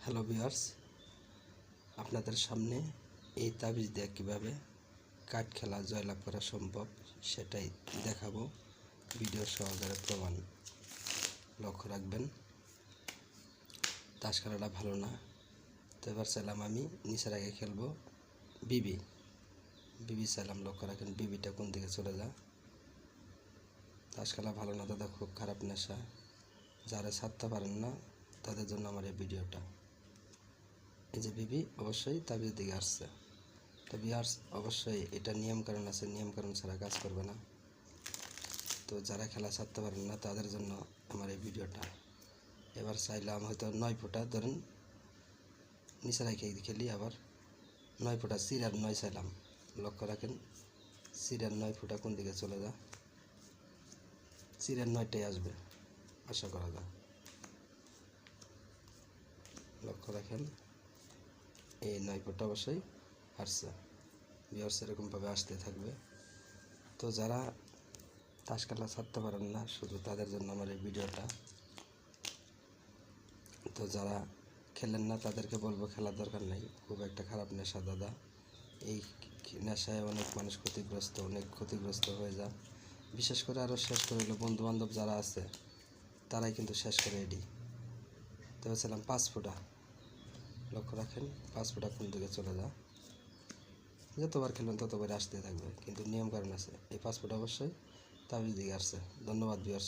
Hello viewers, আপনাদের সামনে এই তাবিজ দিয়ে কীভাবে কাঠ খেলা জয়লাভ করা সম্ভব সেটাই দেখাবো। ভিডিও সহকারে প্রমাণ লক্ষ্য রাখবেন। তাস খেলাটা ভালো না, তো এবার চাইলাম আমি নিচের আগে খেলবো বিবি চাইলাম, লক্ষ্য রাখেন বিবিটা কোন দিকে চলে যা। তাস খেলা ভালো না দাদা, খুব খারাপ নেশা। যারা ছাড়তে পারেন না তাদের জন্য আমার এই ভিডিওটা। এই যে বিবি অবশ্যই তাবিজ দিকে আসছে, তো ভিউয়ার্স অবশ্যই এটা নিয়মকানুন আছে, নিয়মকানুন ছাড়া কাজ করবে না। তো যারা খেলা ছাড়তে পারেন না তাদের জন্য আমার এই ভিডিওটা। এবার চাইলাম হয়তো 9 ফুটা ধরেন নিচে রেখে খেলি, আবার 9 ফুটা সিরার 9 চাইলাম, লক্ষ্য রাখেন সিরার 9 ফুটা কোন দিকে চলে যা। সিরার 9টাই আসবে আশা করা যায়, লক্ষ্য রাখেন এই 9 ফুটটা অবশ্যই আসছে। ভিউয়ার্স এরকমভাবে আসতে থাকবে। তো যারা তাস খেলা ছাড়তে পারেন না শুধু তাদের জন্য আমার এই ভিডিওটা। তো যারা খেলেন না তাদেরকে বলবো খেলার দরকার নেই, খুব একটা খারাপ নেশা দাদা। এই নেশায় অনেক মানুষ অনেক ক্ষতিগ্রস্ত হয়ে যায়। বিশেষ করে আরও শেষ করে হলো বন্ধুবান্ধব যারা আছে তারাই কিন্তু শেষ করে এডি। তো বলছিলাম 5 ফুটা, লক্ষ্য রাখেন 5 ফুটা কোন দিকে চলে যা। যতবার খেলবেন ততবার আসতে থাকবে, কিন্তু নিয়ম কারণ আছে। এই 5 ফুট অবশ্যই তাবিজ দিকে আসছে। ধন্যবাদ ভিউয়ার্স।